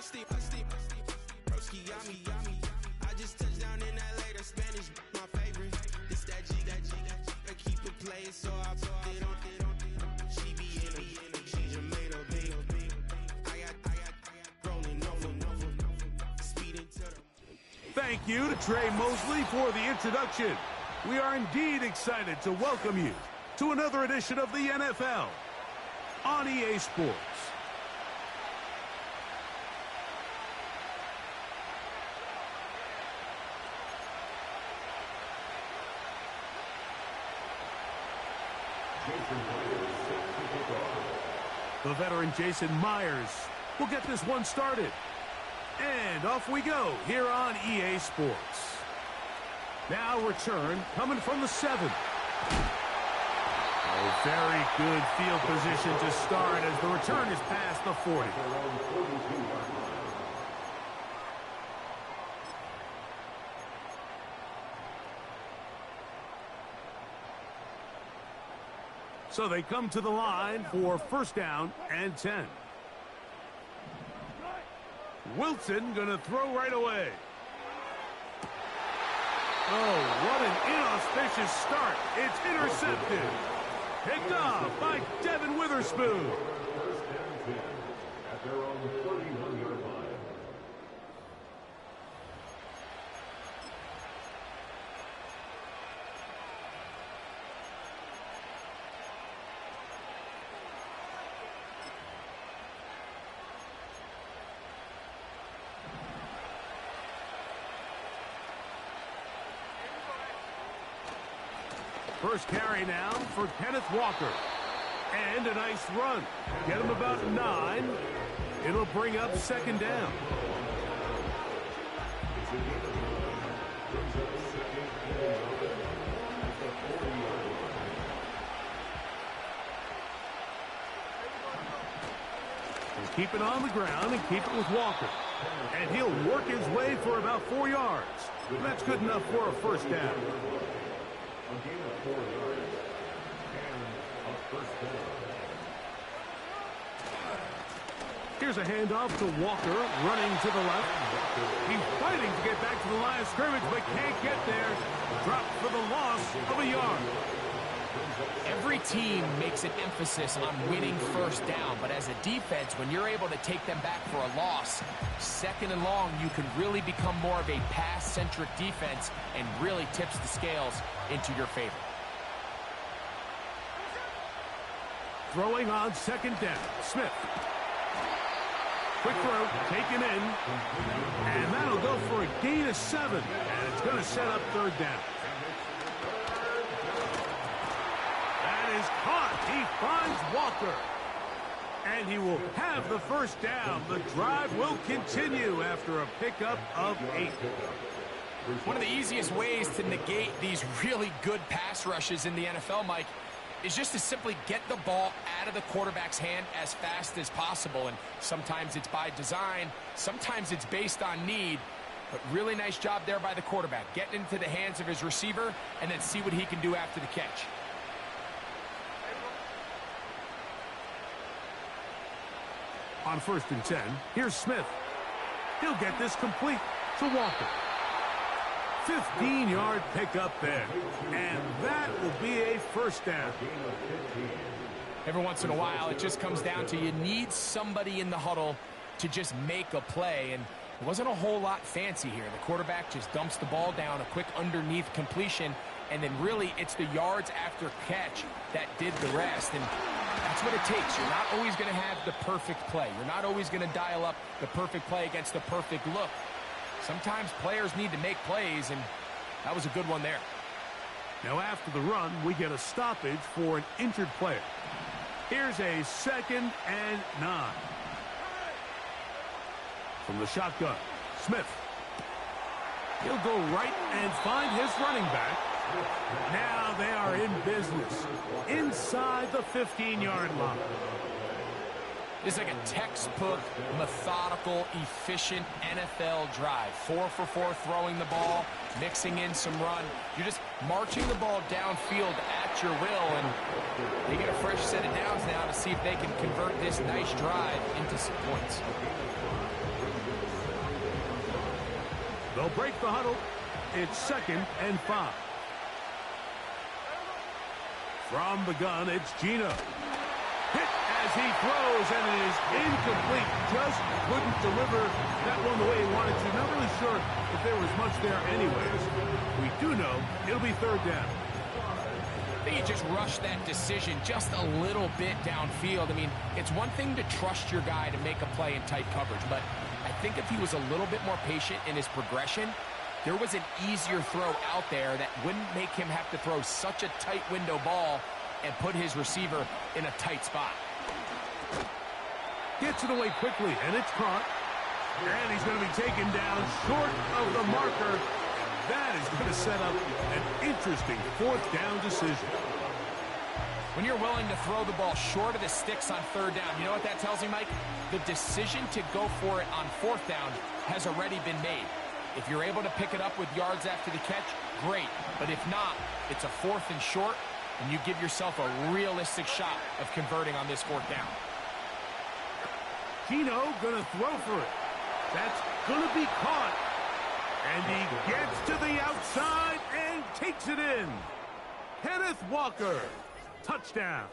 Broski got me. I just touched down in LA, the Spanish, my favorite. This that G. I keep it playing, so I put it on. She be in it, she just made a big. I got rolling over, speeding to the. Thank you to Trey Mosley for the introduction. We are indeed excited to welcome you to another edition of the NFL on EA Sports. The veteran Jason Myers will get this one started. And off we go here on EA Sports. Now return coming from the 7. A very good field position to start as the return is past the 40. So they come to the line for first down and 10. Wilson gonna throw right away. Oh, what an inauspicious start. It's intercepted. Picked off by Devin Witherspoon. First and 10 at their own 31-yard line. First carry now for Kenneth Walker. And a nice run. Get him about 9. It'll bring up second down. And keep it on the ground and keep it with Walker. And he'll work his way for about 4 yards. That's good enough for a first down. A gain of 4 yards and a first down. Here's a handoff to Walker, running to the left. He's fighting to get back to the line of scrimmage, but can't get there. Dropped for the loss of a yard. Every team makes an emphasis on winning first down, but as a defense, when you're able to take them back for a loss, second and long, you can really become more of a pass-centric defense and really tips the scales into your favor. Throwing on second down, Smith. Quick throw, taken in, and that'll go for a gain of 7, and it's going to set up third down. That is caught. He finds Walker, and he will have the first down. The drive will continue after a pickup of 8. One of the easiest ways to negate these really good pass rushes in the NFL, Mike, is just to simply get the ball out of the quarterback's hand as fast as possible. And sometimes it's by design, sometimes it's based on need. But really nice job there by the quarterback, getting into the hands of his receiver and then see what he can do after the catch. On first and 10, here's Smith. He'll get this complete to Walker. 15-yard pickup there, and that will be a first down. Every once in a while, it just comes down to you need somebody in the huddle to just make a play, and it wasn't a whole lot fancy here. The quarterback just dumps the ball down, a quick underneath completion, and then really it's the yards after catch that did the rest, and that's what it takes. You're not always going to have the perfect play. You're not always going to dial up the perfect play against the perfect look. Sometimes players need to make plays, and that was a good one there. Now after the run, we get a stoppage for an injured player. Here's a second and 9. From the shotgun, Smith. He'll go right and find his running back. Now they are in business inside the 15-yard line. This is like a textbook, methodical, efficient NFL drive. 4 for 4 throwing the ball, mixing in some run. You're just marching the ball downfield at your will, and they get a fresh set of downs now to see if they can convert this nice drive into some points. They'll break the huddle. It's 2nd and 5. From the gun, it's Gino. Hit as he throws, and it is incomplete. Just couldn't deliver that one the way he wanted to. Not really sure if there was much there anyways. We do know it'll be 3rd down. I think he just rushed that decision just a little bit downfield. I mean, it's one thing to trust your guy to make a play in tight coverage, but I think if he was a little bit more patient in his progression, there was an easier throw out there that wouldn't make him have to throw such a tight window ball and put his receiver in a tight spot. Gets it away quickly, and it's caught. And he's going to be taken down short of the marker. That is going to set up an interesting 4th down decision. When you're willing to throw the ball short of the sticks on 3rd down, you know what that tells me, Mike? The decision to go for it on 4th down has already been made. If you're able to pick it up with yards after the catch, great. But if not, it's a 4th and short, and you give yourself a realistic shot of converting on this 4th down. Gino gonna throw for it. That's gonna be caught. And he gets to the outside and takes it in. Kenneth Walker, touchdown.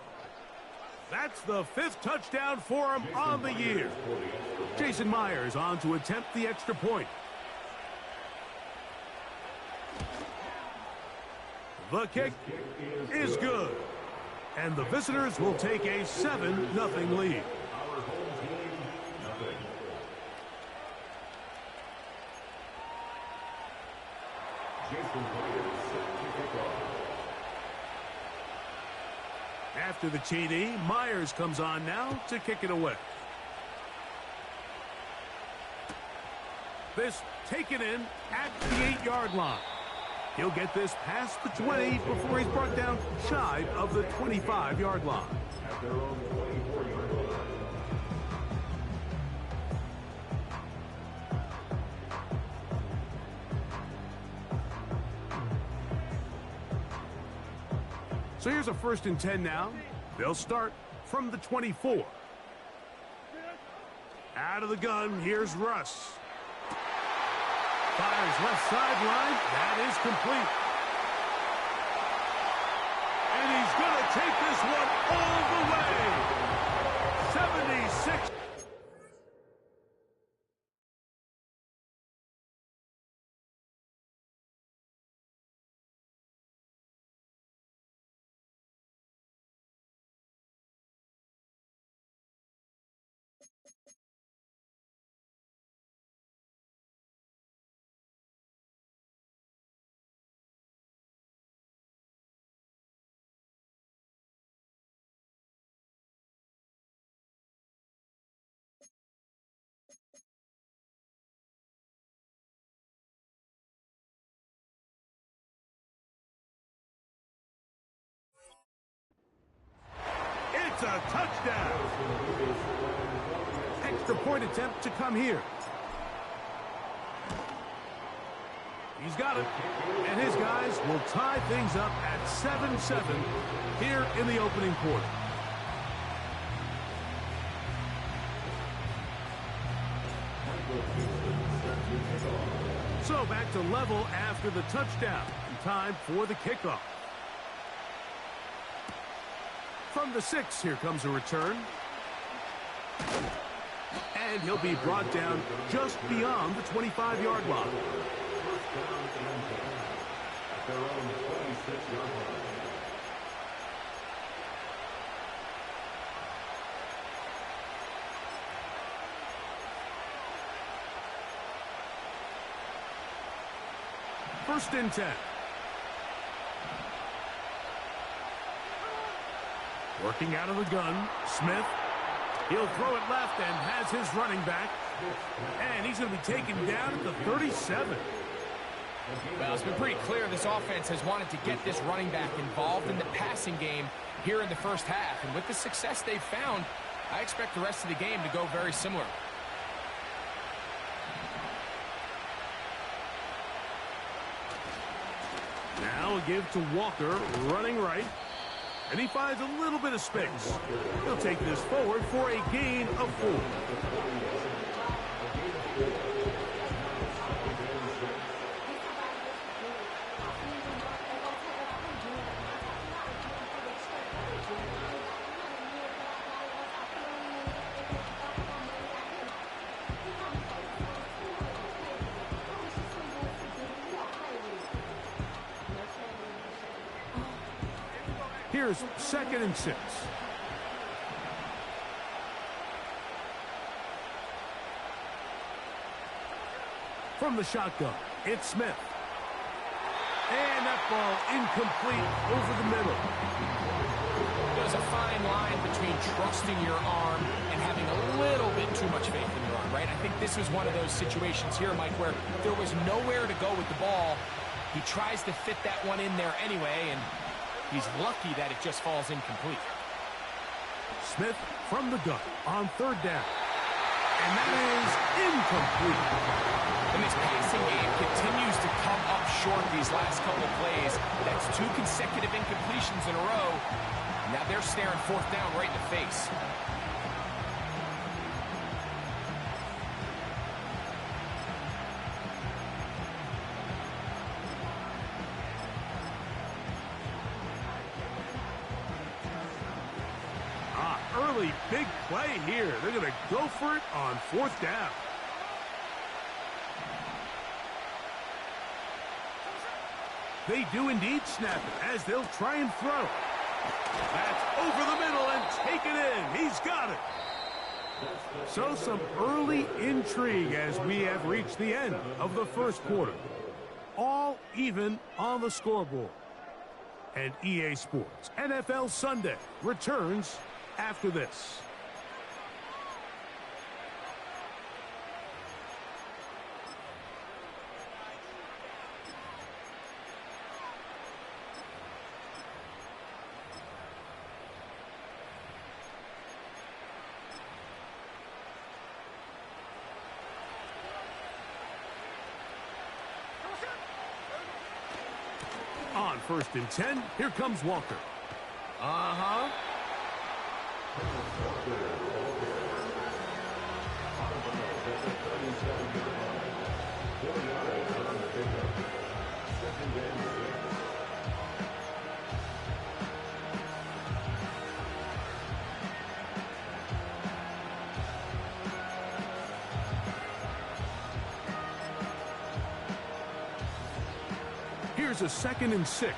That's the 5th touchdown for him on the year. Jason Myers on to attempt the extra point. The kick is good. And the visitors will take a 7-0 lead. After the TD, Myers comes on now to kick it away. This taken in at the 8-yard line. He'll get this past the 20 before he's brought down shy of the 25-yard line. At their own 24-yard line. So here's a 1st and 10 now. They'll start from the 24. Out of the gun, here's Russ. Fires left sideline. That is complete. And he's going to take this one all the way. 76. It's a touchdown. Extra point attempt to come here. He's got it. And his guys will tie things up at 7-7 here in the opening quarter. So back to level after the touchdown. Time for the kickoff. From the 6, here comes a return. And he'll be brought down just beyond the 25-yard line. At their own 26-yard line. First and 10. Working out of the gun, Smith. He'll throw it left and has his running back. And he's going to be taken down at the 37. Well, it's been pretty clear this offense has wanted to get this running back involved in the passing game here in the first half. And with the success they've found, I expect the rest of the game to go very similar. Now a give to Walker, running right. And he finds a little bit of space. He'll take this forward for a gain of 4. Here's 2nd and 6. From the shotgun, it's Smith. And that ball incomplete over the middle. There's a fine line between trusting your arm and having a little bit too much faith in your arm, right? I think this was one of those situations here, Mike, where there was nowhere to go with the ball. He tries to fit that one in there anyway, and he's lucky that it just falls incomplete. Smith from the gun on 3rd down. And that is incomplete. And this passing game continues to come up short these last couple plays. That's 2 consecutive incompletions in a row. Now they're staring 4th down right in the face. Early big play here. They're going to go for it on 4th down. They do indeed snap it as they'll try and throw. That's over the middle and take it in. He's got it. So some early intrigue as we have reached the end of the 1st quarter. All even on the scoreboard. And EA Sports NFL Sunday returns after this. On 1st and 10, here comes Walker. Here's a 2nd and 6.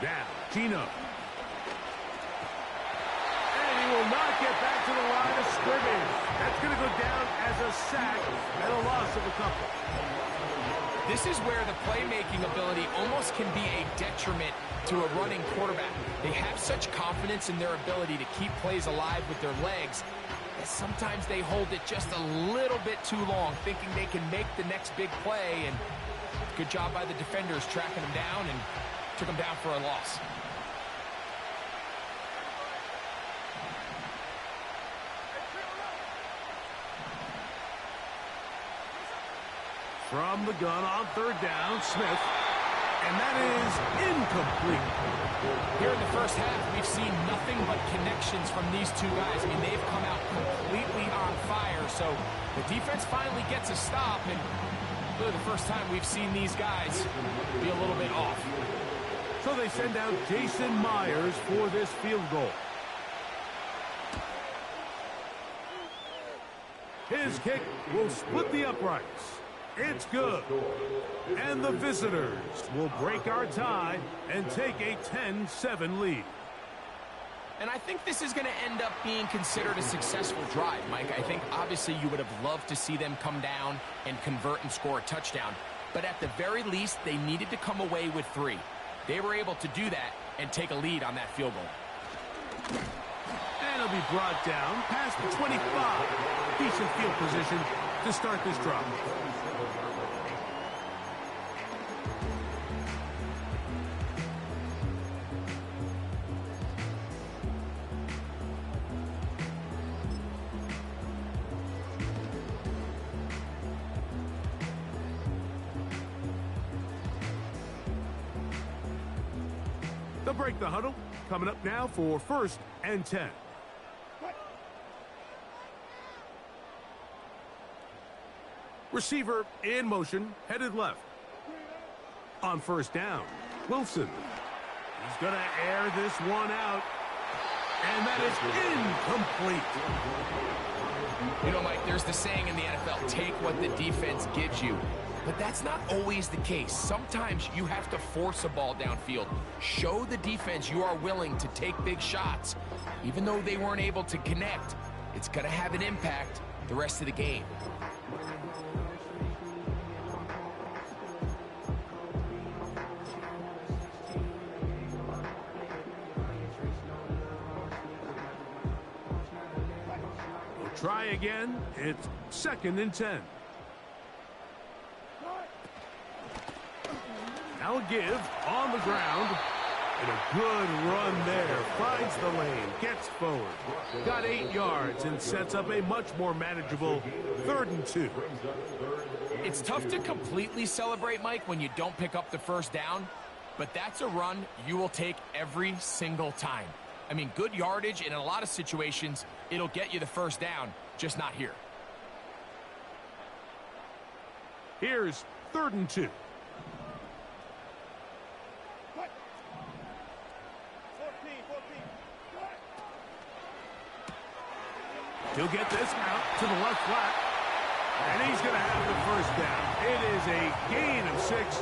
Now, Gino. And he will not get back to the line of scrimmage. That's going to go down as a sack and a loss of a couple. This is where the playmaking ability almost can be a detriment to a running quarterback. They have such confidence in their ability to keep plays alive with their legs that sometimes they hold it just a little bit too long, thinking they can make the next big play. And good job by the defenders tracking them down and took him down for a loss. From the gun on 3rd down, Smith. And that is incomplete. Here in the first half, we've seen nothing but connections from these two guys. I mean, they've come out completely on fire. So the defense finally gets a stop. And really the first time we've seen these guys be a little bit off. So they send out Jason Myers for this field goal. His kick will split the uprights. It's good. And the visitors will break our tie and take a 10-7 lead. And I think this is going to end up being considered a successful drive, Mike. I think obviously you would have loved to see them come down and convert and score a touchdown. But at the very least, they needed to come away with 3. They were able to do that and take a lead on that field goal. And it'll be brought down past the 25. Decent field position to start this drive. They'll break the huddle. Coming up now for 1st and 10. Receiver in motion, headed left. On 1st down, Wilson. He's going to air this one out. And that is incomplete. You know, Mike, there's the saying in the NFL, take what the defense gives you. But that's not always the case. Sometimes you have to force a ball downfield. Show the defense you are willing to take big shots. Even though they weren't able to connect, it's going to have an impact the rest of the game. We'll try again. It's 2nd and 10. Now a give on the ground. And a good run there. Finds the lane. Gets forward. Got 8 yards and sets up a much more manageable 3rd and 2. It's tough to completely celebrate, Mike, when you don't pick up the first down. But that's a run you will take every single time. I mean, good yardage, and in a lot of situations, it'll get you the first down, just not here. Here's 3rd and 2. He'll get this out to the left flat. And he's going to have the first down. It is a gain of 6.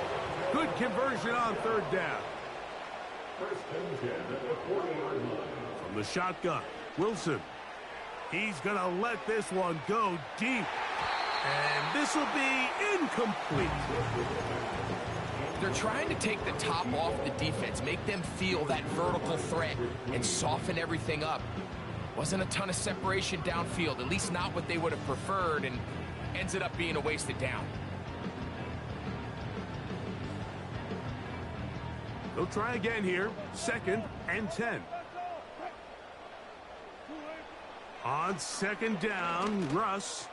Good conversion on 3rd down. From the shotgun, Wilson. He's going to let this one go deep. And this will be incomplete. They're trying to take the top off the defense, make them feel that vertical threat, and soften everything up. Wasn't a ton of separation downfield, at least not what they would have preferred, and ends up being a wasted down. They'll try again here. 2nd and 10. On 2nd down, Russ.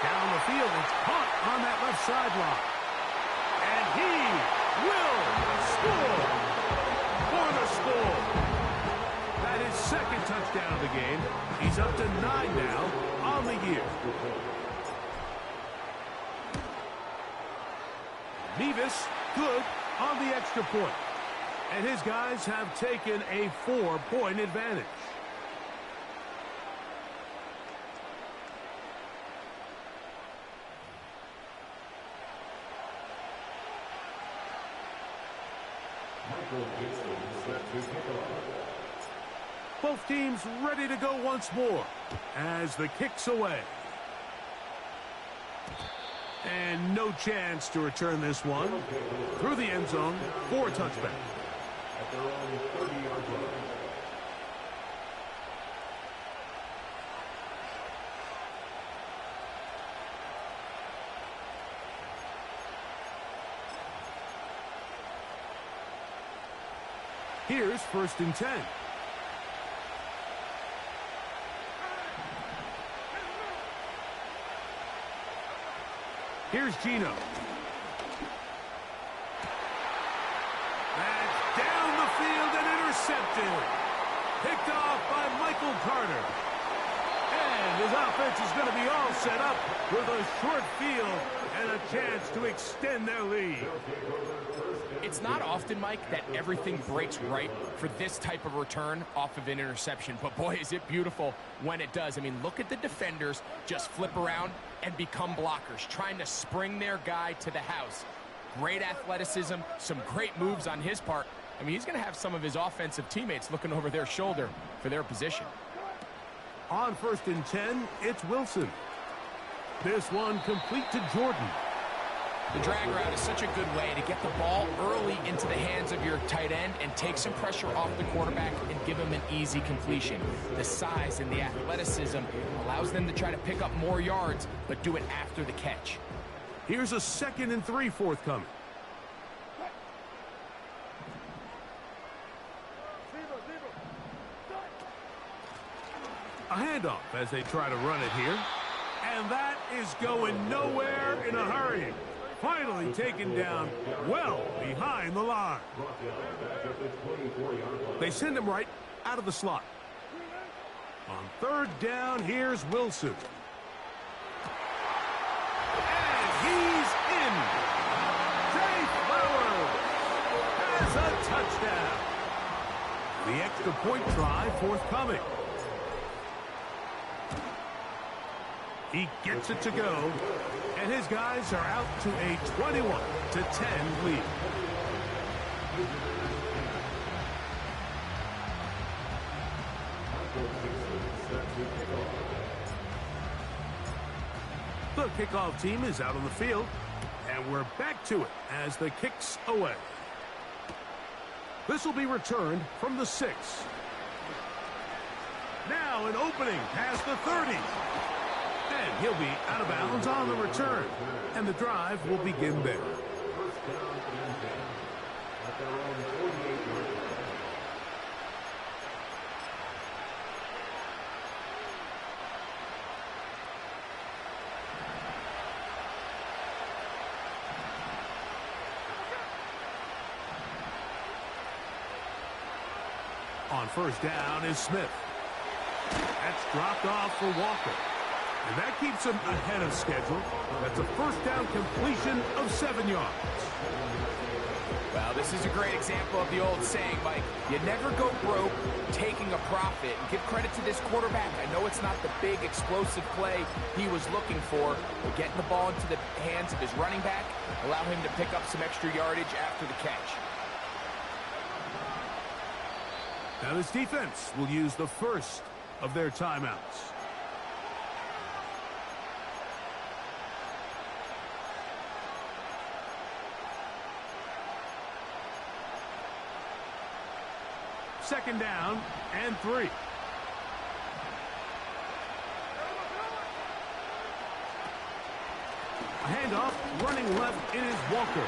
Down the field, it's caught on that left sideline. And he will score for the score. That is 2nd touchdown of the game. He's up to 9 now on the year. Nevis, good on the extra point. And his guys have taken a 4-point advantage. Both teams ready to go once more as the kick's away. And no chance to return this one through the end zone for a touchback. At their own 30-yard line. Here's 1st and 10. Here's Gino. That's down the field and intercepted. Picked off by Michael Carter. And his offense is going to be all set up with a short field and a chance to extend their lead. It's not often, Mike, that everything breaks right for this type of return off of an interception. But, boy, is it beautiful when it does. I mean, look at the defenders just flip around and become blockers, trying to spring their guy to the house. Great athleticism, some great moves on his part. I mean, he's going to have some of his offensive teammates looking over their shoulder for their position. On 1st and 10, it's Wilson. This one complete to Jordan. The drag route is such a good way to get the ball early into the hands of your tight end and take some pressure off the quarterback and give him an easy completion. The size and the athleticism allows them to try to pick up more yards, but do it after the catch. Here's a 2nd and 3 forthcoming. A handoff as they try to run it here. And that is going nowhere in a hurry. Finally taken down well behind the line. They send him right out of the slot. On 3rd down, here's Wilson. And he's in. Zay Flowers has a touchdown. The extra point try forthcoming. He gets it to go, and his guys are out to a 21-10 lead. The kickoff team is out on the field, and we're back to it as the kick's away. This will be returned from the 6. Now an opening past the 30. And he'll be out of bounds on the return. And the drive will begin there. First down and 10 at their own 48-yard line. On first down is Smith. That's dropped off for Walker. And that keeps him ahead of schedule. That's a first down completion of 7 yards. Well, this is a great example of the old saying, Mike. You never go broke taking a profit. And give credit to this quarterback. I know it's not the big explosive play he was looking for, but getting the ball into the hands of his running back allowed him to pick up some extra yardage after the catch. Now this defense will use the first of their timeouts. Second down and 3. A handoff, running left, it is Walker.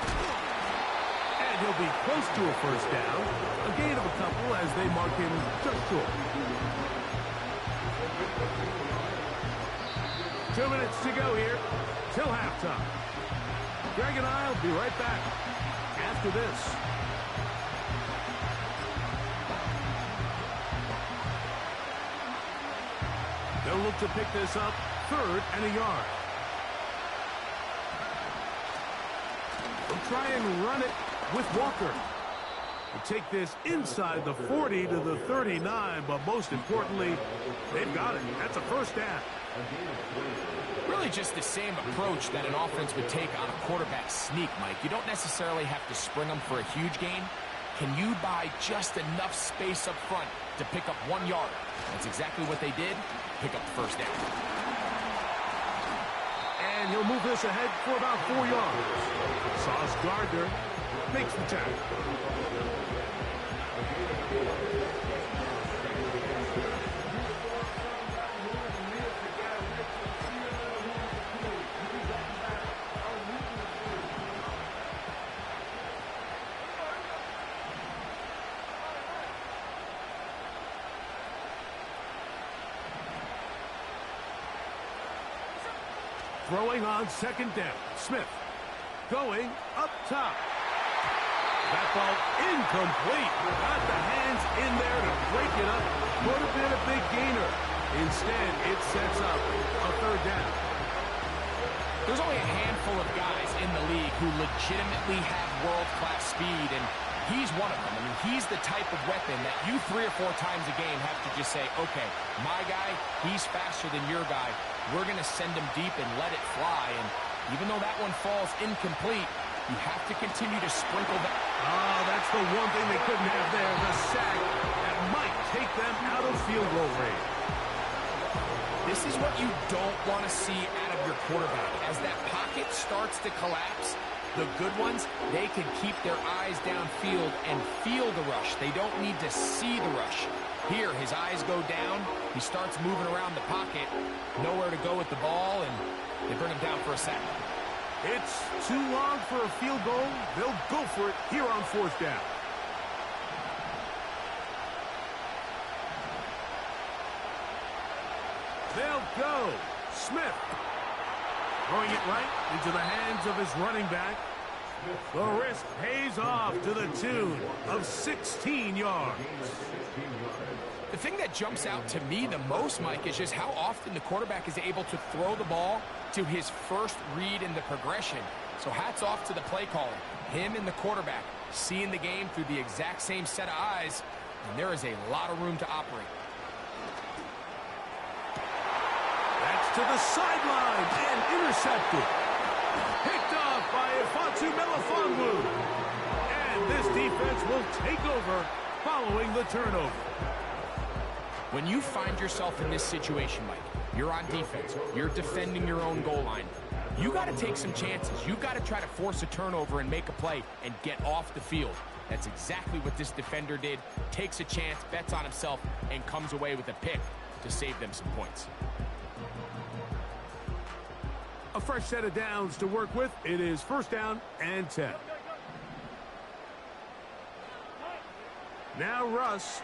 And he'll be close to a first down. A gain of a couple as they mark him just short. 2 minutes to go here till halftime. Greg and I will be right back after this. They'll look to pick this up, 3rd and a yard. They'll try and run it with Walker. We'll take this inside the 40 to the 39, but most importantly, they've got it. That's a first down. Really just the same approach that an offense would take on a quarterback sneak, Mike. You don't necessarily have to spring them for a huge gain. Can you buy just enough space up front to pick up 1 yard? That's exactly what they did. Pick up the first down. And he'll move this ahead for about 4 yards. Sauce Gardner makes the tackle. Throwing on second down. Smith going up top. That ball incomplete. Got the hands in there to break it up. Would have been a big gainer. Instead, it sets up a 3rd down. There's only a handful of guys in the league who legitimately have world-class speed, and he's one of them. I mean, he's the type of weapon that you 3 or 4 times a game have to just say, okay, my guy, he's faster than your guy. We're going to send him deep and let it fly. And even though that one falls incomplete, you have to continue to sprinkle that. Oh, that's the one thing they couldn't have there, the sack that might take them out of field goal range. This is what you don't want to see out of your quarterback. As that pocket starts to collapse, the good ones, they can keep their eyes downfield and feel the rush. They don't need to see the rush. Here, his eyes go down. He starts moving around the pocket. Nowhere to go with the ball, and they bring him down for a sack. It's too long for a field goal. They'll go for it here on 4th down. They'll go. Smith throwing it right into the hands of his running back. The risk pays off to the tune of 16 yards. The thing that jumps out to me the most, Mike, is just how often the quarterback is able to throw the ball to his first read in the progression. So hats off to the play caller. Him and the quarterback seeing the game through the exact same set of eyes. and there is a lot of room to operate. That's to the sideline and intercepted. Picked off by Ifansu Melifonwu. And this defense will take over following the turnover. When you find yourself in this situation, Mike, you're on defense, you're defending your own goal line, you got to take some chances. You got to try to force a turnover and make a play and get off the field. That's exactly what this defender did. Takes a chance, bets on himself, and comes away with a pick to save them some points. A fresh set of downs to work with. It is 1st down and 10. Now Russ.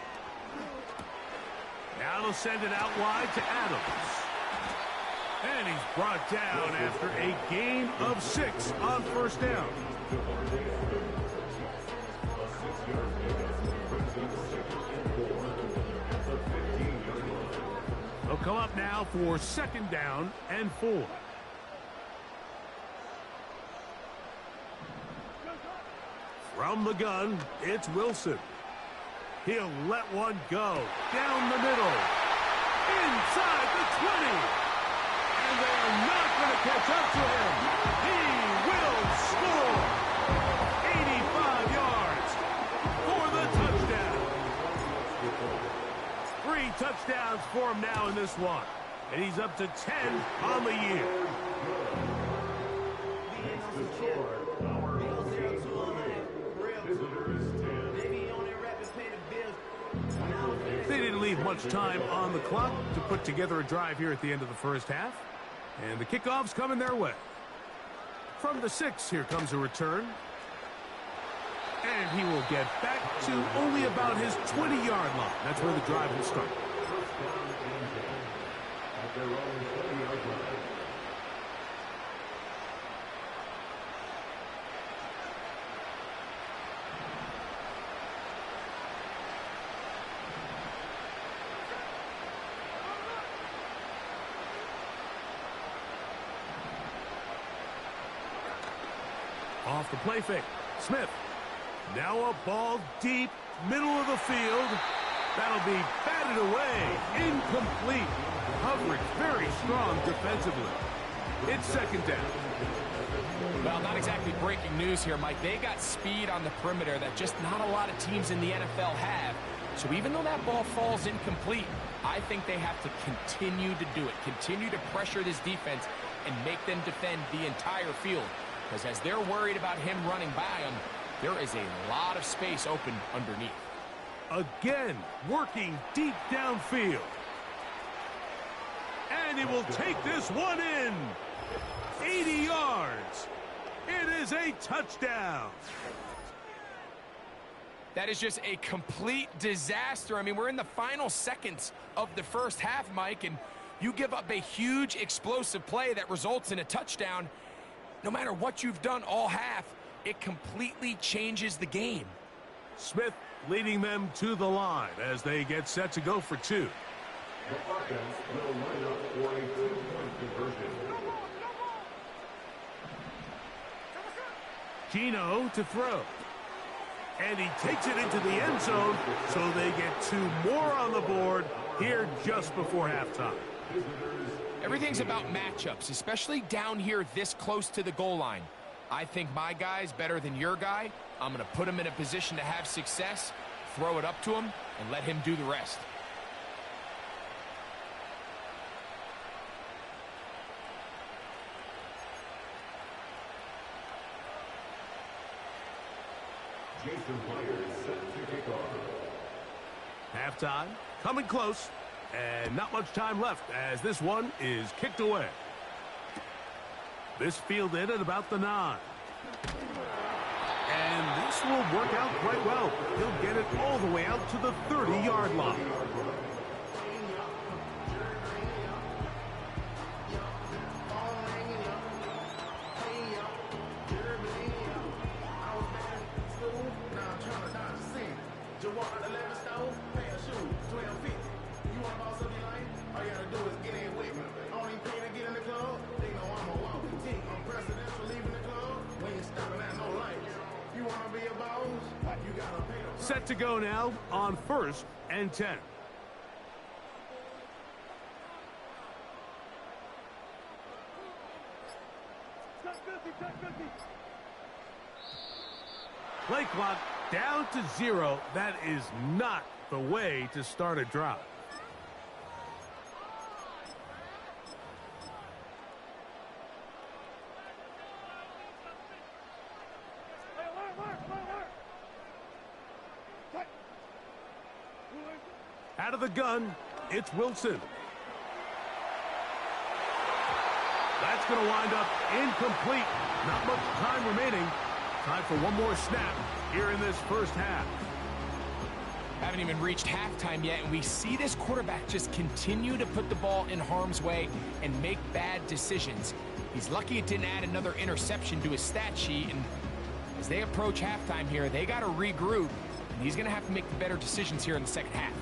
Now they'll send it out wide to Adams. And he's brought down after a gain of 6 on 1st down. They'll come up now for 2nd down and 4. From the gun, it's Wilson. He'll let one go down the middle. Inside the 20. And they are not going to catch up to him. He will score. 85 yards for the touchdown. 3 touchdowns for him now in this one. And he's up to 10 on the year. They didn't leave much time on the clock to put together a drive here at the end of the 1st half. And the kickoff's coming their way. From the 6, here comes a return. And he will get back to only about his 20-yard line. That's where the drive will start. Off the play fake. Smith. Now a ball deep, middle of the field. That'll be batted away. Incomplete. Coverage very strong defensively. It's 2nd down. Well, not exactly breaking news here, Mike. They got speed on the perimeter that just not a lot of teams in the NFL have. So even though that ball falls incomplete, I think they have to continue to do it. Continue to pressure this defense and make them defend the entire field. Because as they're worried about him running by them, there is a lot of space open underneath. Again, working deep downfield. And he will take this one in. 80 yards. It is a touchdown. That is just a complete disaster. I mean, we're in the final seconds of the 1st half, Mike, and you give up a huge explosive play that results in a touchdown. No matter what you've done all half, it completely changes the game. Smith leading them to the line as they get set to go for 2. The offense will line up for a 2-point conversion. Gino to throw. And he takes it into the end zone, so they get 2 more on the board here just before halftime. Everything's about matchups, especially down here this close to the goal line. I think my guy's better than your guy. I'm going to put him in a position to have success, throw it up to him, and let him do the rest. Jason Myers set to kick off. Halftime, coming close, and not much time left as this one is kicked away. This fielded at about the 9. And this will work out quite well. He'll get it all the way out to the 30-yard line. Set to go now on 1st and 10. Play clock down to 0. That is not the way to start a drive. Out of the gun, it's Wilson. That's going to wind up incomplete. Not much time remaining. Time for one more snap here in this first half. Haven't even reached halftime yet, and we see this quarterback just continue to put the ball in harm's way and make bad decisions. He's lucky it didn't add another interception to his stat sheet, and as they approach halftime here, they got to regroup, and he's going to have to make the better decisions here in the second half.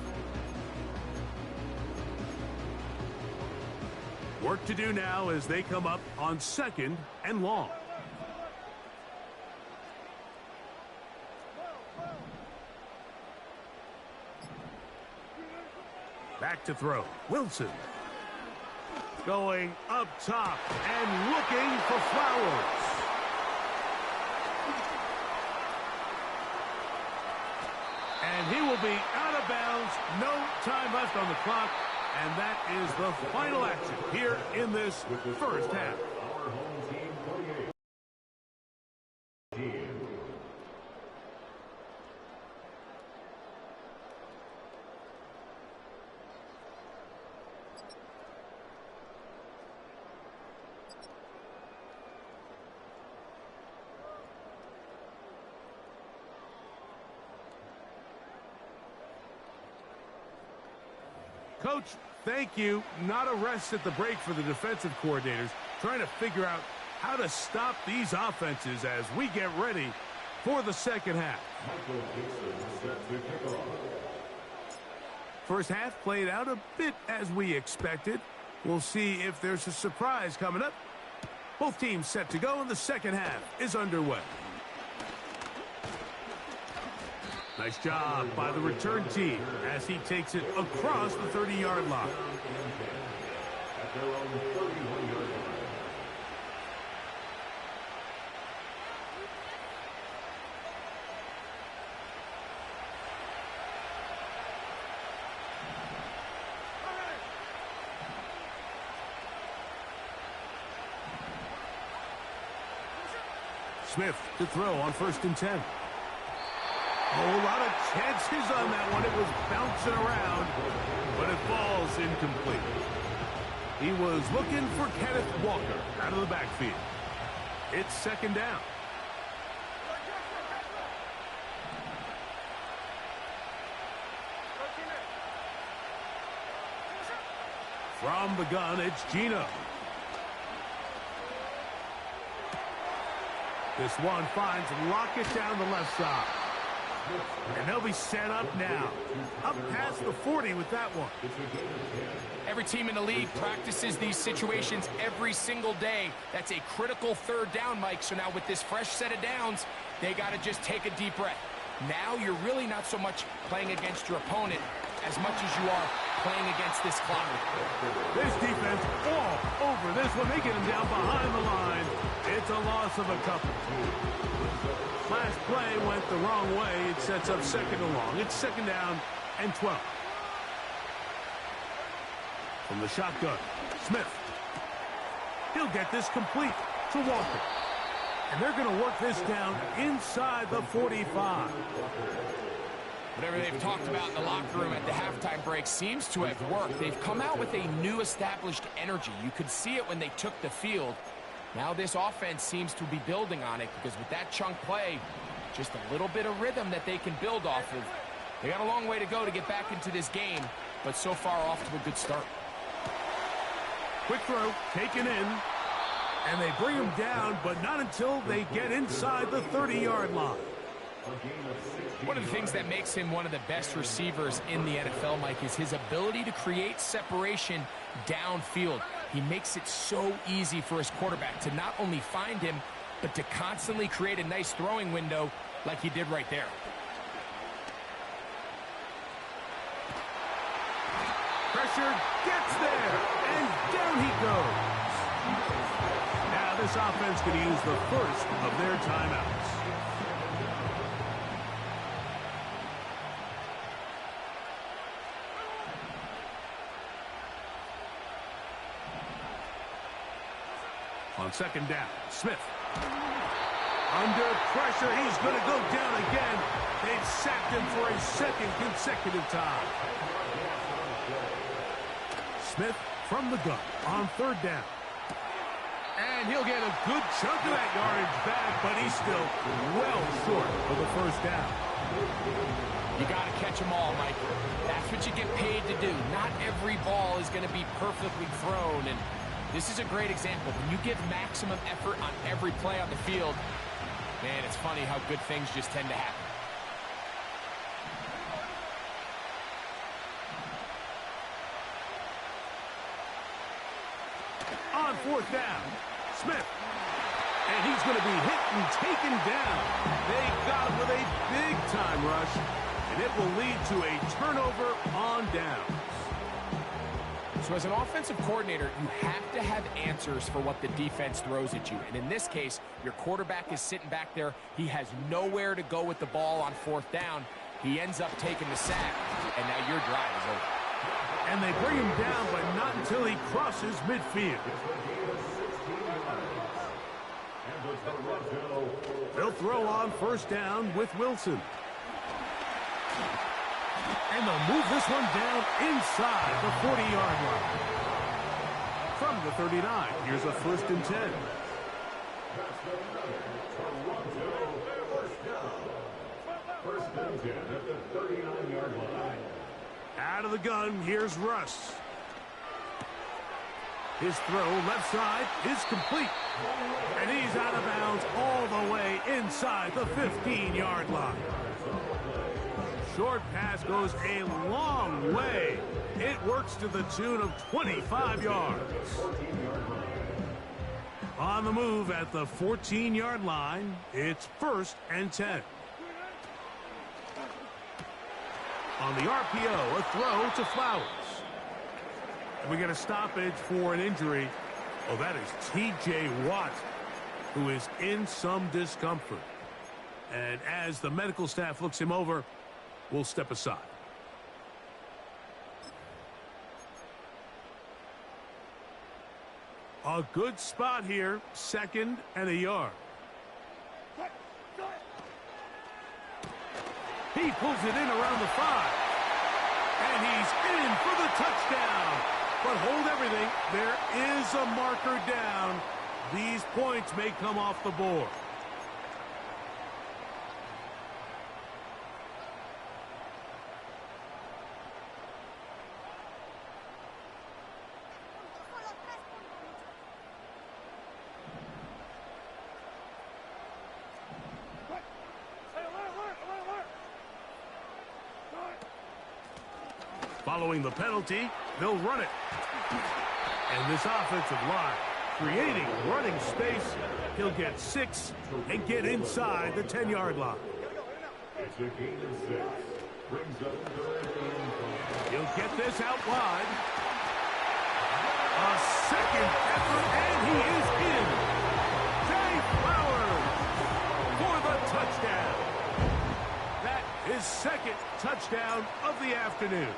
Work to do now as they come up on 2nd and long. Back to throw. Wilson. Going up top and looking for Flowers. And he will be out of bounds. No time left on the clock. And that is the final action here in this first half. Our home team 48. Coach, thank you. Not a rest at the break for the defensive coordinators, trying to figure out how to stop these offenses as we get ready for the second half. First half played out a bit as we expected. We'll see if there's a surprise coming up. Both teams set to go, and the second half is underway. Nice job by the return team as he takes it across the 30-yard line. At their own 31-yard line. Smith to throw on 1st and 10. A whole lot of chances on that one. It was bouncing around, but it falls incomplete. He was looking for Kenneth Walker out of the backfield. It's 2nd down. From the gun, it's Gino. This one finds Lockett down the left side. And they'll be set up now. Up past the 40 with that one. Every team in the league practices these situations every single day. That's a critical 3rd down, Mike. So now with this fresh set of downs, they got to just take a deep breath. Now you're really not so much playing against your opponent as much as you are playing against this clock. This defense all over this one. They get him down behind the line. It's a loss of a couple. Last play went the wrong way. It sets up 2nd and long. It's 2nd down and 12. From the shotgun, Smith. He'll get this complete to Walker. And they're going to work this down inside the 45. Whatever they've talked about in the locker room at the halftime break seems to have worked. They've come out with a new established energy. You could see it when they took the field. Now this offense seems to be building on it because with that chunk play, just a little bit of rhythm that they can build off of. They got a long way to go to get back into this game, but so far off to a good start. Quick throw, taken in, and they bring him down, but not until they get inside the 30-yard line. One of the things that makes him one of the best receivers in the NFL, Mike, is his ability to create separation downfield. He makes it so easy for his quarterback to not only find him, but to constantly create a nice throwing window like he did right there. pressure, gets there, and down he goes. Now this offense can use the first of their timeouts. On second down, Smith. Under pressure, he's going to go down again. They've sacked him for a second consecutive time. Smith from the gun on third down. And he'll get a good chunk of that yardage back, but he's still well short of the first down. You got to catch them all, Mike. That's what you get paid to do. Not every ball is going to be perfectly thrown, and this is a great example. When you give maximum effort on every play on the field, man, it's funny how good things just tend to happen. On fourth down, Smith. And he's going to be hit and taken down. They got him with a big-time rush, and it will lead to a turnover on downs. So as an offensive coordinator, you have to have answers for what the defense throws at you. And in this case, your quarterback is sitting back there. He has nowhere to go with the ball on fourth down. He ends up taking the sack, and now your drive is over. And they bring him down, but not until he crosses midfield. They'll throw on first down with Wilson. And they'll move this one down inside the 40-yard line. From the 39, here's a 1st and 10. First and 10 at the 39-yard line. Out of the gun, here's Russ. His throw left side is complete. And he's out of bounds all the way inside the 15-yard line. Short pass goes a long way. It works to the tune of 25 yards. On the move at the 14-yard line, it's 1st and 10. On the RPO, a throw to Flowers. We get a stoppage for an injury. Oh, that is T.J. Watt, who is in some discomfort. And as the medical staff looks him over, we'll step aside. A good spot here, 2nd and a yard. He pulls it in around the 5. And he's in for the touchdown. But hold everything. There is a marker down. These points may come off the board. Following the penalty, they'll run it. And this offensive line, creating running space, he'll get 6 and get inside the 10-yard line. It's a gain of 6. Brings up 3rd and 5. He'll get this out wide. A second effort, and he is in. Jay Flowers for the touchdown. That is 2nd touchdown of the afternoon.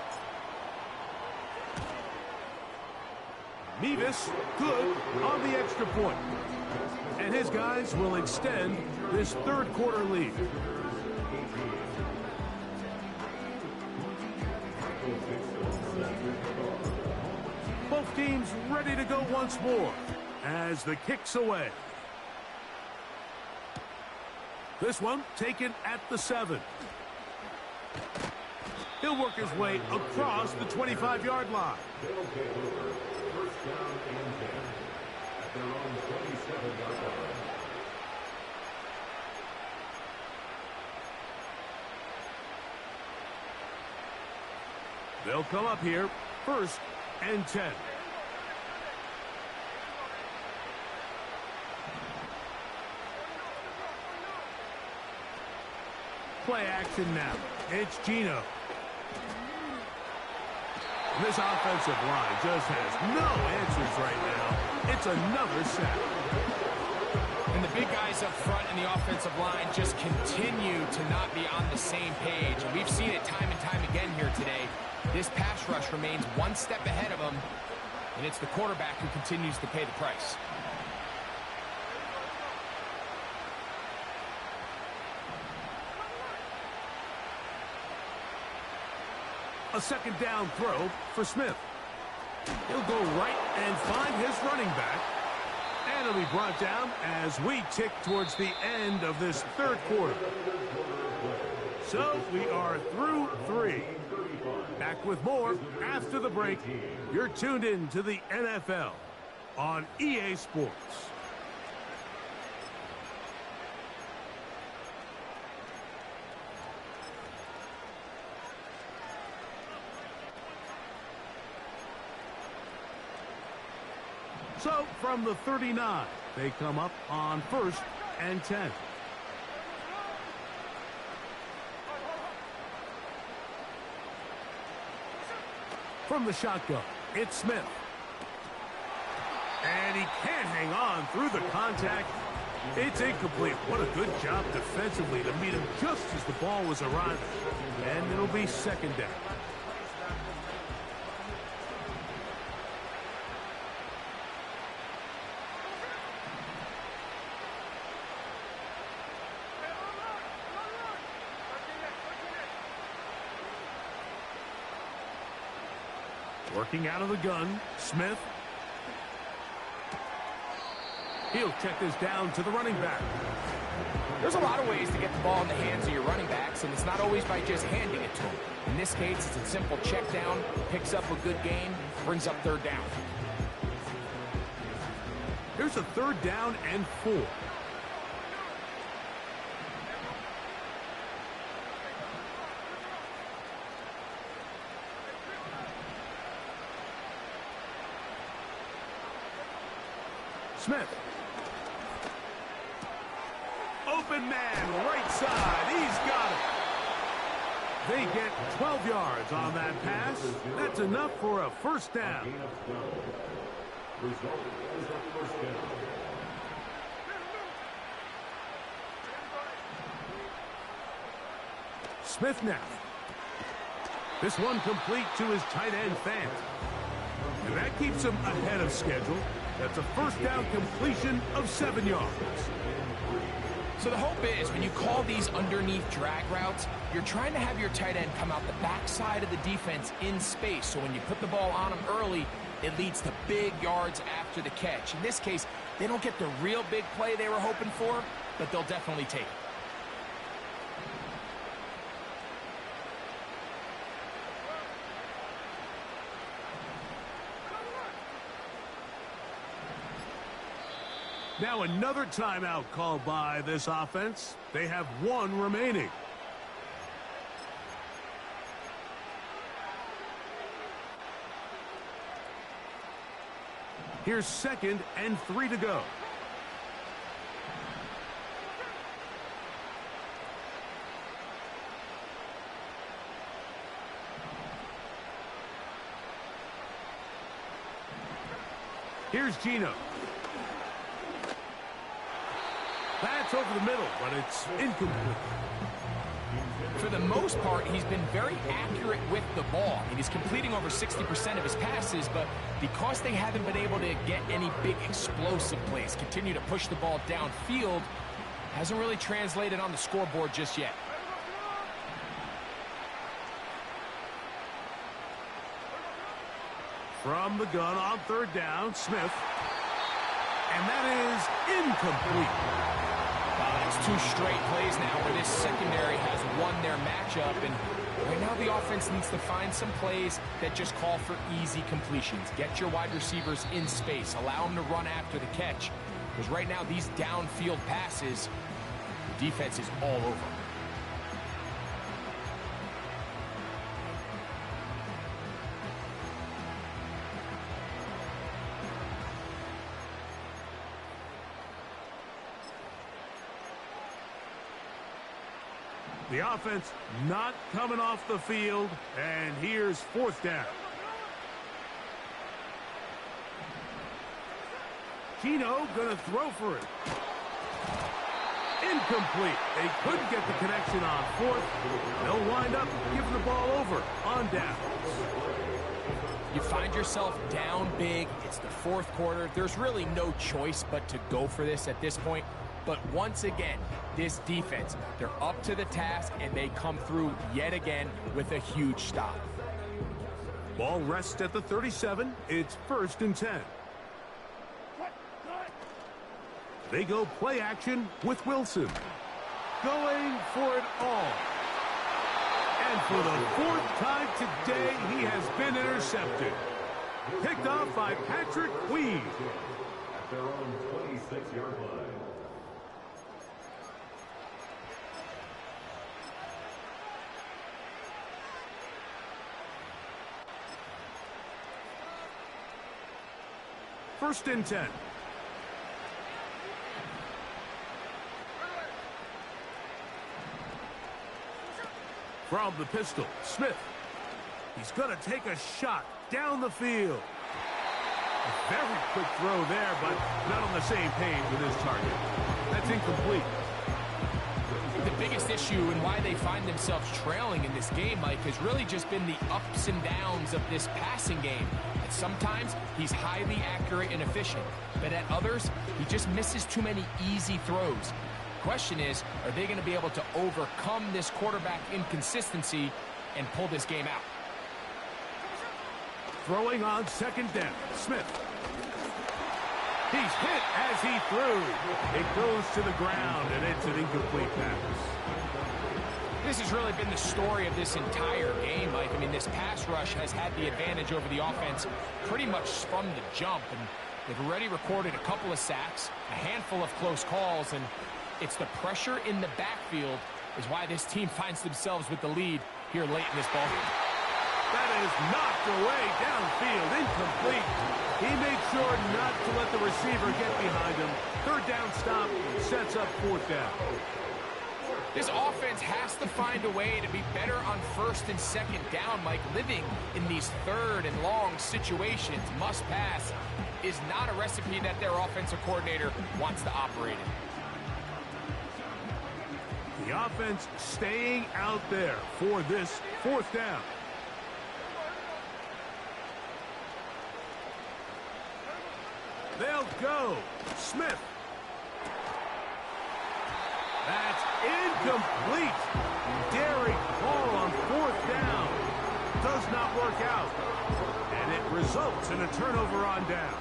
Mevis good on the extra point. And his guys will extend this 3rd quarter lead. Both teams ready to go once more as the kick's away. This one taken at the 7. He'll work his way across the 25-yard line. First down and 10 at their own 27-yard line. They'll come up here, 1st and 10. Play action now. It's Gino. And this offensive line just has no answers right now. It's another sack. And the big guys up front in the offensive line just continue to not be on the same page. And we've seen it time and time again here today. This pass rush remains one step ahead of them, and it's the quarterback who continues to pay the price. A second down throw for Smith. He'll go right and find his running back. And it'll be brought down as we tick towards the end of this third quarter. So we are through 3. Back with more after the break. You're tuned in to the NFL on EA Sports. So, from the 39, they come up on 1st and 10. From the shotgun, it's Smith. And he can't hang on through the contact. It's incomplete. What a good job defensively to meet him just as the ball was arriving. And it'll be second down. Working out of the gun, Smith. He'll check this down to the running back. There's a lot of ways to get the ball in the hands of your running backs, and it's not always by just handing it to them. In this case, it's a simple check down, picks up a good gain, brings up third down. Here's a third down and 4. Smith. Open man, right side. He's got it. They get 12 yards on that pass. That's enough for a first down. Smith now. This one complete to his tight end, Fant. And that keeps him ahead of schedule. That's a first down completion of 7 yards. So the hope is when you call these underneath drag routes, you're trying to have your tight end come out the backside of the defense in space. So when you put the ball on him early, it leads to big yards after the catch. In this case, they don't get the real big play they were hoping for, but they'll definitely take it. Now another timeout called by this offense. They have 1 remaining. Here's 2nd and 3 to go. Here's Gino. That's over the middle, but it's incomplete. For the most part, he's been very accurate with the ball. I mean, he's completing over 60% of his passes, but because they haven't been able to get any big explosive plays, continue to push the ball downfield, hasn't really translated on the scoreboard just yet. From the gun on 3rd down, Smith. And that is incomplete. It's 2 straight plays now where this secondary has won their matchup, and right now the offense needs to find some plays that just call for easy completions. Get your wide receivers in space. Allow them to run after the catch, because right now these downfield passes, the defense is all over. The offense not coming off the field, and here's 4th down. Geno gonna throw for it. Incomplete. They couldn't get the connection on fourth. They'll wind up giving the ball over on downs. You find yourself down big. It's the fourth quarter. There's really no choice but to go for this at this point. But once again, this defense, they're up to the task, and they come through yet again with a huge stop. Ball rests at the 37. It's 1st and 10. They go play action with Wilson. Going for it all. And for the 4th time today, he has been intercepted. Picked off by Patrick Queen. At their own 26-yard line. First and 10. From the pistol, Smith. He's going to take a shot down the field. A very quick throw there, but not on the same page with his target. That's incomplete. The biggest issue and why they find themselves trailing in this game, Mike, has really just been the ups and downs of this passing game. And sometimes he's highly accurate and efficient, but at others, he just misses too many easy throws. Question is, are they going to be able to overcome this quarterback inconsistency and pull this game out? Throwing on 2nd down, Smith. He's hit as he threw. It goes to the ground, and it's an incomplete pass. This has really been the story of this entire game, Mike. I mean, this pass rush has had the advantage over the offense pretty much from the jump, and they've already recorded a couple of sacks, a handful of close calls, and it's the pressure in the backfield is why this team finds themselves with the lead here late in this ballgame. That is knocked away downfield, incomplete. He made sure not to let the receiver get behind him. 3rd down stop sets up 4th down. This offense has to find a way to be better on 1st and 2nd down, Mike. Living in these 3rd and long situations, must pass, is not a recipe that their offensive coordinator wants to operate in. The offense staying out there for this 4th down. They'll go. Smith. That's incomplete. Daring ball on 4th down. Does not work out. And it results in a turnover on down.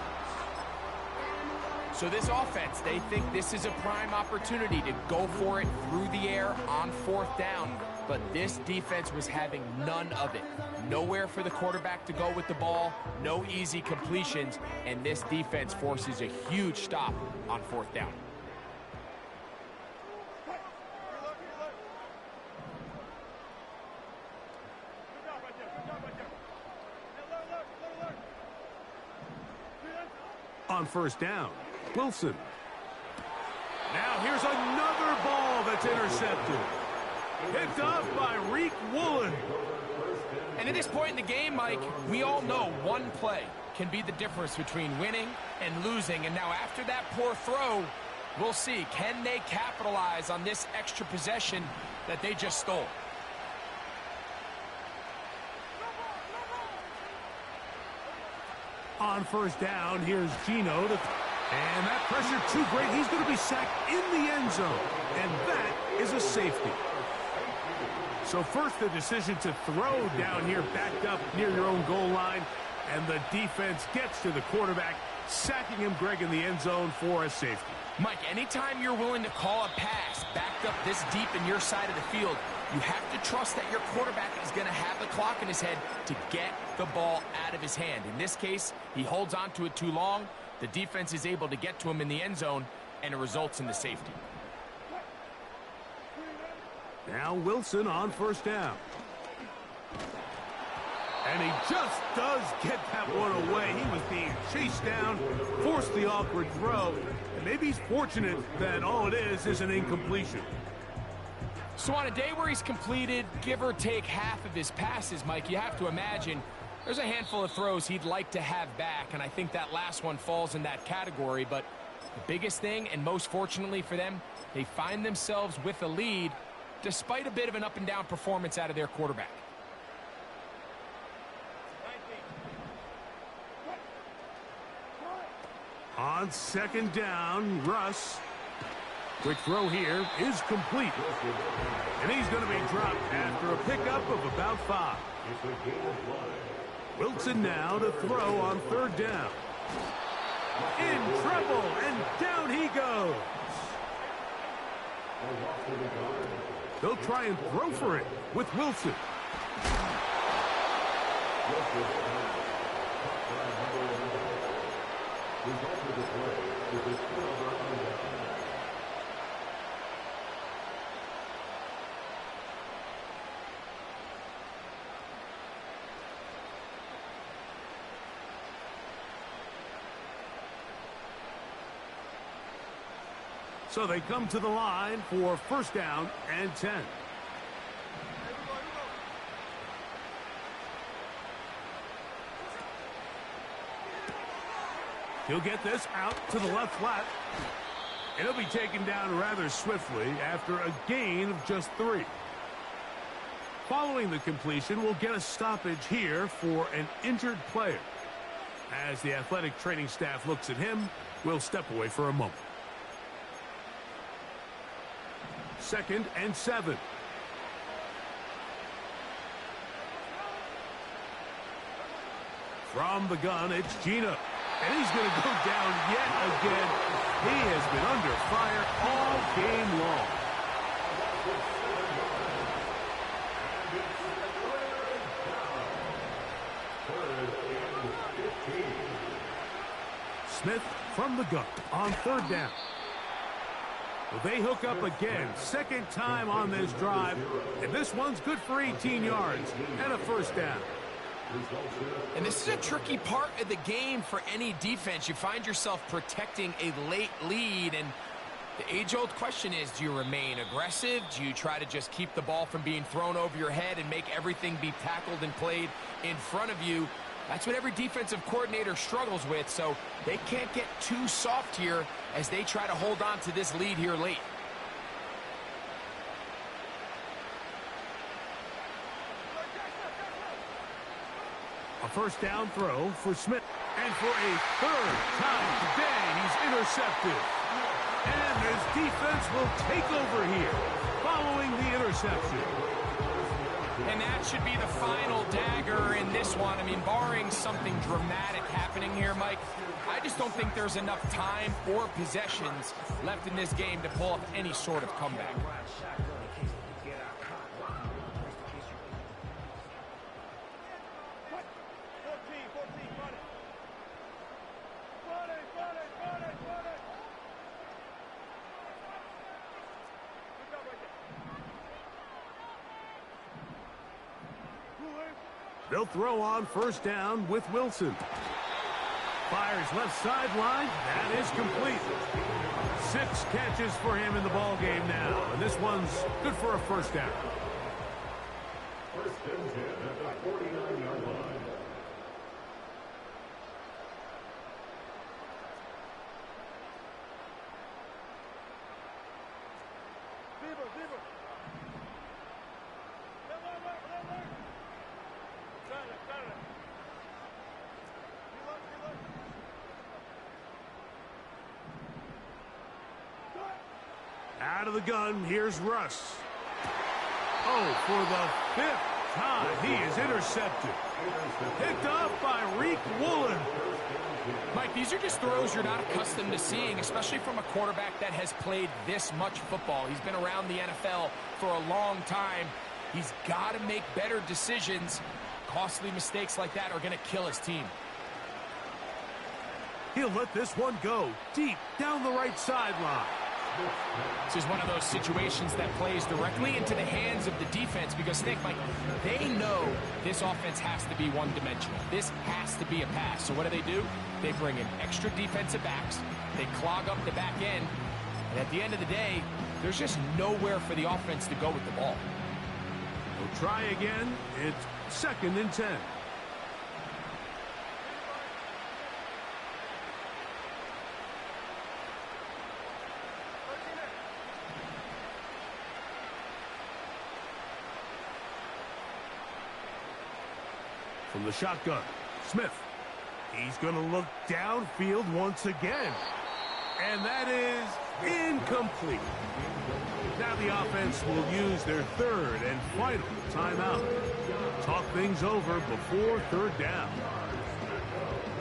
So this offense, they think this is a prime opportunity to go for it through the air on 4th down. But this defense was having none of it. Nowhere for the quarterback to go with the ball, no easy completions, and this defense forces a huge stop on 4th down. On 1st down, Wilson. Now here's another ball that's intercepted. Picked off by Reek Woolen. And at this point in the game, Mike, we all know one play can be the difference between winning and losing. And now after that poor throw, we'll see, can they capitalize on this extra possession that they just stole? On 1st down, here's Geno. And that pressure too great. He's going to be sacked in the end zone. And that is a safety. So first the decision to throw down here, backed up near your own goal line. And the defense gets to the quarterback, sacking him, Greg, in the end zone for a safety. Mike, anytime you're willing to call a pass backed up this deep in your side of the field, you have to trust that your quarterback is going to have the clock in his head to get the ball out of his hand. In this case, he holds on to it too long. The defense is able to get to him in the end zone, and it results in the safety. Now Wilson on 1st down. And he just does get that one away. He was being chased down, forced the awkward throw. And maybe he's fortunate that all it is an incompletion. So on a day where he's completed, give or take half of his passes, Mike, you have to imagine There's a handful of throws he'd like to have back, and I think that last one falls in that category. But the biggest thing, and most fortunately for them, they find themselves with a lead despite a bit of an up-and-down performance out of their quarterback. On second down, Russ. Quick throw here is complete. And he's going to be dropped after a pickup of about 5. Wilson now to throw on third down. In trouble, and down he goes. They'll try and throw for it with Wilson. So they come to the line for first down and 10. He'll get this out to the left flat. And he'll be taken down rather swiftly after a gain of just 3. Following the completion, we'll get a stoppage here for an injured player. As the athletic training staff looks at him, we'll step away for a moment. 2nd and 7. From the gun, it's Gina. And he's going to go down yet again. He has been under fire all game long. Smith from the gun on third down. Well, they hook up again. Second time on this drive. And this one's good for 18 yards and a first down. And this is a tricky part of the game for any defense. You find yourself protecting a late lead, and the age-old question is, do you remain aggressive? Do you try to just keep the ball from being thrown over your head and make everything be tackled and played in front of you? That's what every defensive coordinator struggles with, so they can't get too soft here as they try to hold on to this lead here late. A first down throw for Smith. And for a third time today, he's intercepted. And his defense will take over here following the interception. And that should be the final dagger in this one. I mean, barring something dramatic happening here, Mike, I just don't think there's enough time or possessions left in this game to pull up any sort of comeback. They'll throw on first down with Wilson. Fires left sideline. That is complete. 6 catches for him in the ball game now. And this one's good for a first down. First and 10 at the 49-yard line. Out of the gun, here's Russ. Oh, for the 5th time, he is intercepted. Picked off by Reek Woolen. Mike, these are just throws you're not accustomed to seeing, especially from a quarterback that has played this much football. He's been around the NFL for a long time. He's got to make better decisions. Costly mistakes like that are going to kill his team. He'll let this one go deep down the right sideline. This is one of those situations that plays directly into the hands of the defense because, think, Mike, they know this offense has to be one-dimensional. This has to be a pass. So what do? They bring in extra defensive backs. They clog up the back end. And at the end of the day, there's just nowhere for the offense to go with the ball. We'll try again. It's 2nd and 10. from the shotgun. Smith. He's going to look downfield once again. And that is incomplete. Now the offense will use their third and final timeout. Talk things over before third down.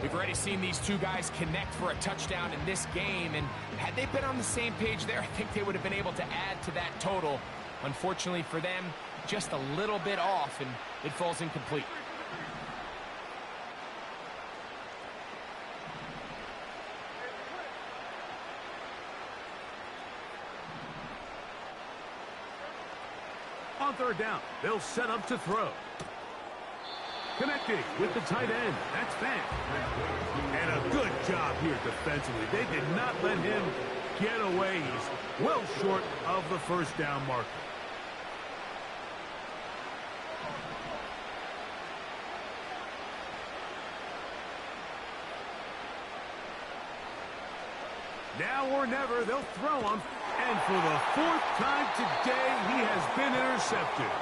We've already seen these two guys connect for a touchdown in this game, and had they been on the same page there, I think they would have been able to add to that total. Unfortunately for them, just a little bit off, and it falls incomplete. On third down, they'll set up to throw. Connecting with the tight end. That's Fan. And a good job here defensively. They did not let him get away. He's well short of the first down marker. Now or never, they'll throw him. And for the fourth time today, he has been intercepted.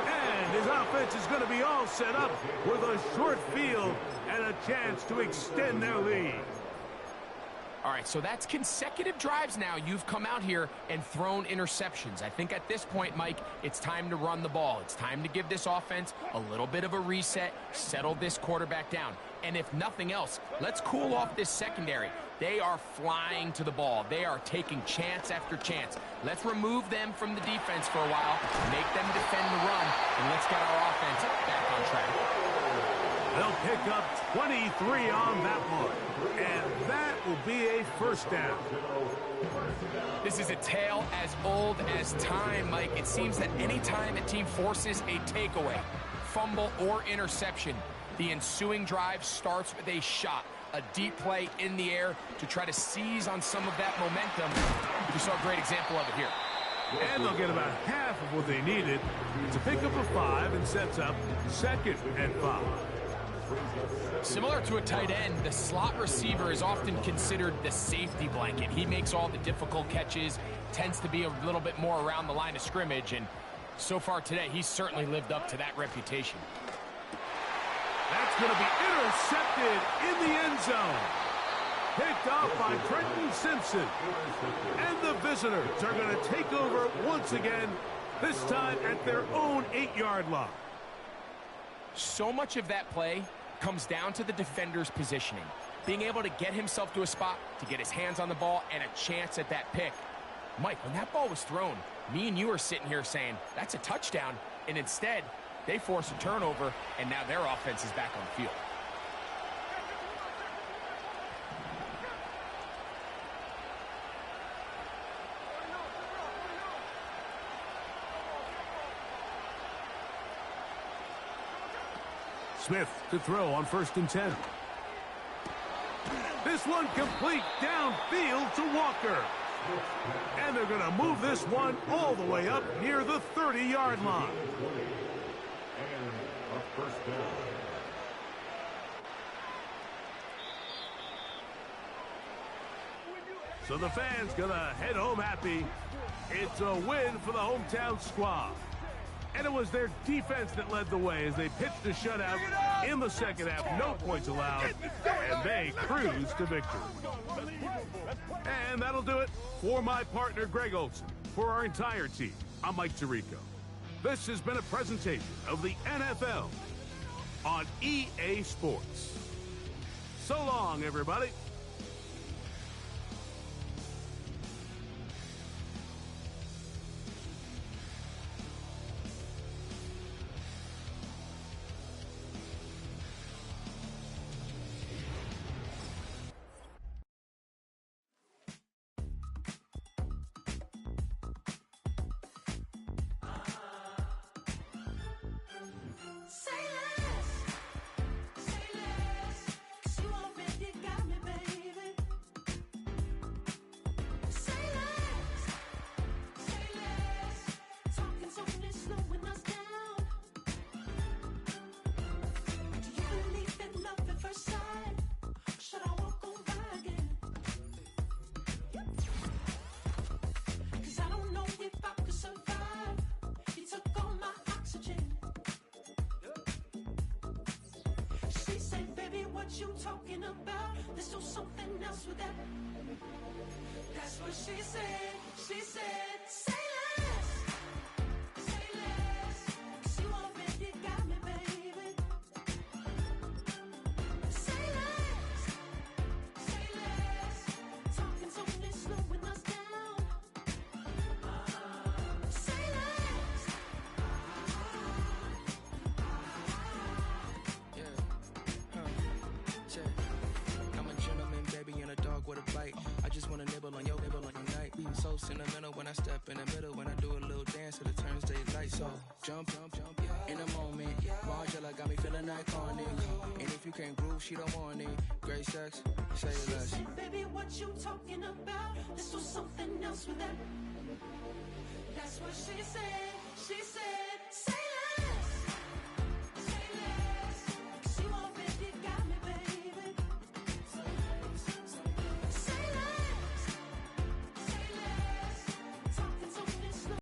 And his offense is going to be all set up with a short field and a chance to extend their lead. All right, so that's consecutive drives now. You've come out here and thrown interceptions. I think at this point, Mike, it's time to run the ball. It's time to give this offense a little bit of a reset, settle this quarterback down. And if nothing else, let's cool off this secondary. They are flying to the ball. They are taking chance after chance. Let's remove them from the defense for a while, make them defend the run, and let's get our offense back on track. They'll pick up 23 on that one, and that will be a first down. This is a tale as old as time, Mike. It seems that any time a team forces a takeaway, fumble, or interception, the ensuing drive starts with a shot, a deep play in the air to try to seize on some of that momentum. We saw a great example of it here. And they'll get about half of what they needed to pick up a 5 and sets up 2nd and 5. Similar to a tight end, the slot receiver is often considered the safety blanket. He makes all the difficult catches, tends to be a little bit more around the line of scrimmage, and so far today, he's certainly lived up to that reputation. That's going to be intercepted in the end zone. Picked off by Trenton Simpson. And the visitors are going to take over once again, this time at their own 8-yard line. So much of that play comes down to the defender's positioning. Being able to get himself to a spot, to get his hands on the ball, and a chance at that pick. Mike, when that ball was thrown, me and you are sitting here saying, that's a touchdown, and instead, they force a turnover, and now their offense is back on the field. Smith to throw on 1st and 10. This one complete downfield to Walker. And they're going to move this one all the way up near the 30-yard line. And a first down. So the fans going to head home happy. It's a win for the hometown squad. And it was their defense that led the way as they pitched a shutout in the second half. No points allowed, and they cruised to victory. And that'll do it for my partner, Greg Olson. For our entire team, I'm Mike Tirico. This has been a presentation of the NFL on EA Sports. So long, everybody. Say less, 'cause you already got me, baby. about? Let's do something else with that. That's what she said. She said, say less. Say less. 'Cause you already got me, baby. Say less. Say less. Talking's only slowing us down. Say less. I'm a gentleman, baby, and a dog with a bite. I just wanna nibble on your night. Be so sentimental when I step in the middle. When I do a little dance to the turns daylight. So jump, in the moment. Margella got me feeling iconic. And if you can't groove, she don't want it. Great sex, say She less. said, baby, what you talking about? Let's do something else with that. That's what she said.